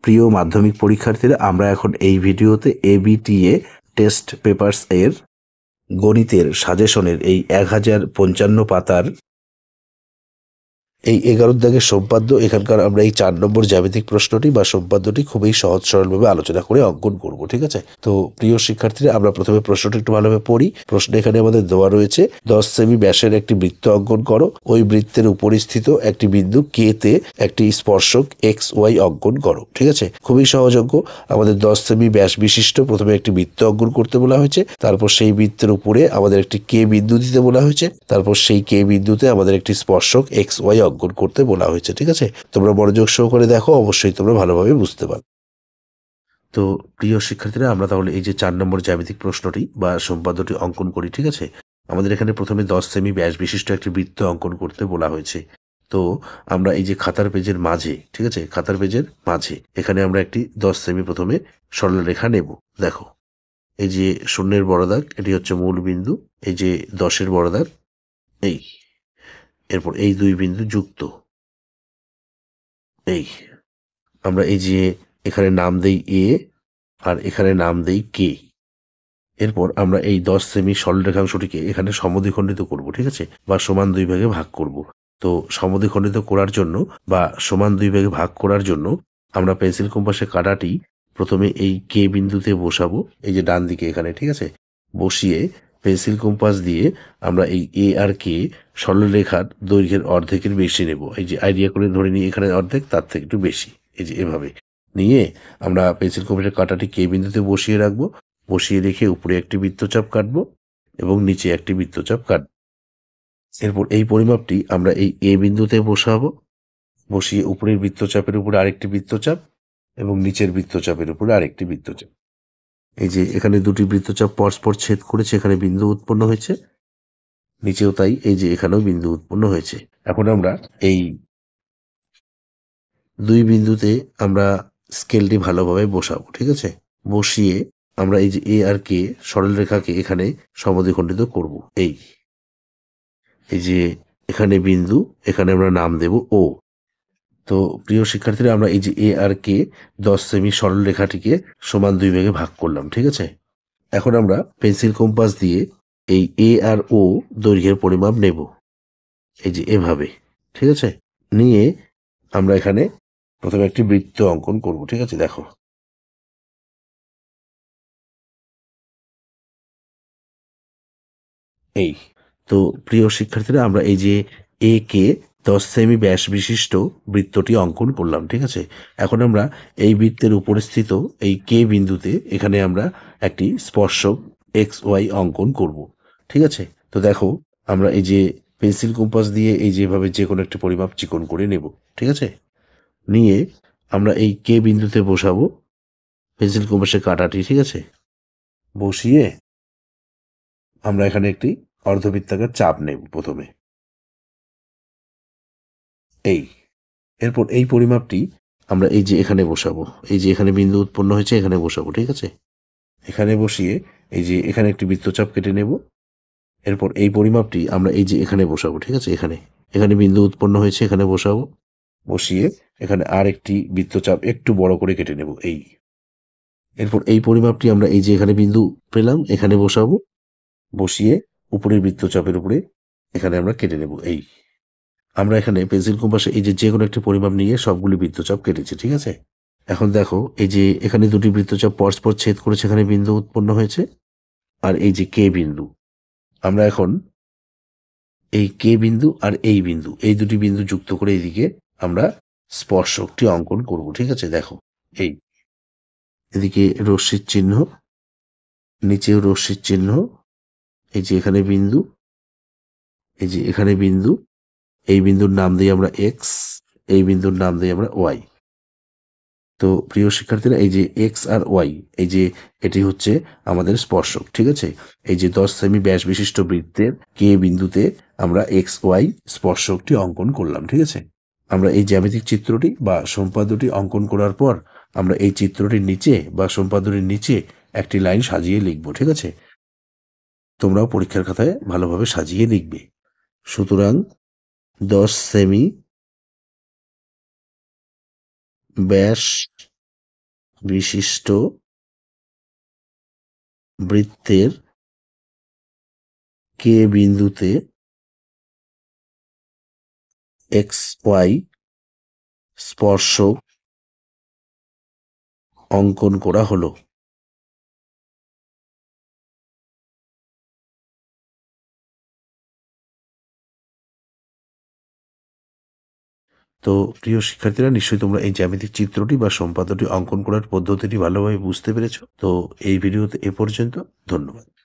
প্রিয় মাধ্যমিক পরীক্ষার্থীরা, আমরা এখন এই ভিডিওতে এবিটিএ টেস্ট পেপারস এর গণিতের সাজেশনের এই 1055 পাতার এই 11 দাগের সম্পাদ্য, এখানকার আমরা এই 4 নম্বর জ্যামিতিক প্রশ্নটি বা সম্পাদ্যটি খুবই সহজ সরলভাবে আলোচনা করে অঙ্কন করব। ঠিক আছে, তো প্রিয় শিক্ষার্থীরা, আমরা প্রথমে প্রশ্নটি একটু ভালোভাবে পড়ি। প্রশ্ন এখানে আমাদের দেওয়া রয়েছে, 10 সেমি ব্যাসের একটি বৃত্ত অঙ্কন করো। ওই বৃত্তের উপরিস্থিত একটি বিন্দু কে তে একটি স্পর্শক এক্স ওয়াই অঙ্কন করো। ঠিক আছে, খুবই সহজ অঙ্ক। আমাদের 10 সেমি ব্যাস বিশিষ্ট প্রথমে একটি বৃত্ত অঙ্কন করতে বলা হয়েছে, তারপর সেই বৃত্তের উপরে আমাদের একটি কে বিন্দু দিতে বলা হয়েছে, তারপর সেই কে বিন্দুতে আমাদের একটি স্পর্শক এক্স ওয়াই অঙ্কন করতে বলা হয়েছে। ঠিক আছে, তোমরা মনোযোগ সহকারে দেখো, অবশ্যই তোমরা ভালোভাবে বুঝতে পারো। তো প্রিয় শিক্ষার্থীরা, আমরা তাহলে এই যে 4 নম্বর জ্যামিতিক প্রশ্নটি বা সম্পাদ্যটি অঙ্কন করি। ঠিক আছে, আমাদের এখানে প্রথমে 10 সেমি ব্যাস বিশিষ্ট একটি বৃত্ত অঙ্কন করতে বলা হয়েছে। তো আমরা এই যে খাতার পেজের মাঝে, ঠিক আছে, খাতার পেজের মাঝে এখানে আমরা একটি 10 সেমি প্রথমে সরলরেখা নেব। দেখো, এই যে শূন্যের বড় দাগ, এটি হচ্ছে মূল বিন্দু। এই যে 10-এর বড় দাগ, এই, এরপর এই দুই বিন্দু যুক্ত, এই, আমরা এই যে এখানে নাম দেই এ আর এখানে নাম দেই কে। এরপর আমরা এই 10 সেমি সরলরেখাংশটিকে এখানে সমদ্বিখণ্ডিত করব। ঠিক আছে, বা সমান দুই ভাগে ভাগ করব। তো সমদ্বিখণ্ডিত করার জন্য বা সমান দুই ভাগে ভাগ করার জন্য আমরা পেন্সিল কম্পাসের কাঁটাটি প্রথমে এই কে বিন্দুতে বসাবো, এই যে ডান দিকে এখানে। ঠিক আছে, বসিয়ে পেন্সিল কম্পাস দিয়ে আমরা এই এ আর কে সরলরেখার দৈর্ঘ্যের অর্ধেকের বেশি নেব। এই যে আইডিয়া করে ধরে নিই এখানে অর্ধেক, তার থেকে একটু বেশি। এই যে এভাবে নিয়ে আমরা পেন্সিল কম্পাসের কাঁটাটি কে বিন্দুতে বসিয়ে রাখবো। বসিয়ে রেখে উপরে একটি বৃত্তচাপ কাটবো এবং নিচে একটি বৃত্তচাপ কাটবো। এরপর এই পরিমাপটি আমরা এই এ বিন্দুতে বসাবো, বসিয়ে উপরের বৃত্তচাপের উপরে আরেকটি বৃত্তচাপ এবং নিচের বৃত্তচাপের উপরে আরেকটি বৃত্তচাপ। এই যে এখানে দুটি বৃত্তচাপ পরস্পর ছেদ করেছে, এখানে বিন্দু উৎপন্ন হয়েছে, নিচেও তাই, এই যে এখানেও বিন্দু উৎপন্ন হয়েছে। এখন আমরা এই দুই বিন্দুতে আমরা স্কেলটি ভালোভাবে বসাবো। ঠিক আছে, বসিয়ে আমরা এই যে এ আর কে সরলরেখাকে এখানে সমদ্বিখণ্ডিত করব। এই যে এখানে বিন্দু, এখানে আমরা নাম দেব ও। তো প্রিয় শিক্ষার্থীরা, আমরা এই যে এ আর কে 10 সেমি সরলরেখাটিকে সমান দুই ভাগে ভাগ করলাম। ঠিক আছে, এখন আমরা পেন্সিল কম্পাস দিয়ে এই এ আর ও দৈর্ঘ্যের পরিমাপ নেব, এই যে এভাবে। ঠিক আছে, নিয়ে আমরা এখানে প্রথমে একটি বৃত্ত অঙ্কন করব। ঠিক আছে, দেখো, এই। তো প্রিয় শিক্ষার্থীরা, আমরা এই যে এ কে 10 সেমি ব্যাস বিশিষ্ট বৃত্তটি অঙ্কন করলাম। ঠিক আছে, এখন আমরা এই বৃত্তের উপরে স্থিত এই কে বিন্দুতে এখানে আমরা একটি স্পর্শক এক্স ওয়াই অঙ্কন করব। ঠিক আছে, তো দেখো, আমরা এই যে পেন্সিল কম্পাস দিয়ে এই যেভাবে যে কোনো একটি পরিমাপ চিকন করে নেব। ঠিক আছে, নিয়ে আমরা এই কে বিন্দুতে বসাবো পেন্সিল কম্পাসের কাঁটাটি। ঠিক আছে, বসিয়ে আমরা এখানে একটি অর্ধবৃত্তাকার চাপ নেব প্রথমে, এই। এরপর এই পরিমাপটি আমরা এই যে এখানে বসাবো, এই যে এখানে বিন্দু উৎপন্ন হয়েছে, এখানে বসাবো। ঠিক আছে, এখানে বসিয়ে এই যে এখানে একটি বৃত্তচাপ কেটে নেব। এরপর এই পরিমাপটি আমরা এই যে এখানে বসাবো। ঠিক আছে, এখানে এখানে বিন্দু উৎপন্ন হয়েছে, এখানে বসাবো। বসিয়ে এখানে আর একটি বৃত্তচাপ একটু বড় করে কেটে নেব, এই। এরপর এই পরিমাপটি আমরা এই যে এখানে বিন্দু পেলাম, এখানে বসাবো। বসিয়ে উপরের বৃত্তচাপের উপরে এখানে আমরা কেটে নেব, এই। আমরা এখানে পেন্সিল কম্পাসে এই যে কোনো একটি পরিমাপ নিয়ে সবগুলি বৃত্তচাপ কেটেছি। ঠিক আছে, এখন দেখো, এই যে এখানে দুটি বৃত্তচাপ পরস্পর ছেদ করেছে, এখানে বিন্দু উৎপন্ন হয়েছে, আর এই যে কে বিন্দু, আমরা এখন এই কে বিন্দু আর এই বিন্দু, এই দুটি বিন্দু যুক্ত করে এইদিকে আমরা স্পর্শকটি অঙ্কন করব। ঠিক আছে, দেখো, এই, এদিকে রশ্মির চিহ্ন, নিচেও রশ্মির চিহ্ন, এই যে এখানে বিন্দু, এই যে এখানে বিন্দু, এই বিন্দুর নাম দিই আমরা এক্স, এই বিন্দুর নাম দিই আমরা ওয়াই। তো প্রিয় শিক্ষার্থীরা, এই যে এক্স আর ওয়াই, এই যে এটি হচ্ছে আমাদের স্পর্শক। ঠিক আছে, এই যে 10 সেমি ব্যাস বিশিষ্ট বৃত্তের কে বিন্দুতে আমরা এক্স ওয়াই স্পর্শকটি অঙ্কন করলাম। ঠিক আছে, আমরা এই জ্যামিতিক চিত্রটি বা সম্পাদ্যটি অঙ্কন করার পর আমরা এই চিত্রটির নিচে বা সম্পাদ্যটির নিচে একটি লাইন সাজিয়ে লিখব। ঠিক আছে, তোমরাও পরীক্ষার খাতায় ভালোভাবে সাজিয়ে লিখবে। সুতরাং 10 সেমি ব্যাস বিশিষ্ট বৃত্তের কে বিন্দুতে XY স্পর্শক অঙ্কন করা হলো। তো প্রিয় শিক্ষার্থীরা, নিশ্চয়ই তোমরা এই জ্যামিতিক চিত্রটি বা সম্পাদ্যটি অঙ্কন করার পদ্ধতিটি ভালোভাবে বুঝতে পেরেছ। তো এই ভিডিওতে এ পর্যন্ত। ধন্যবাদ।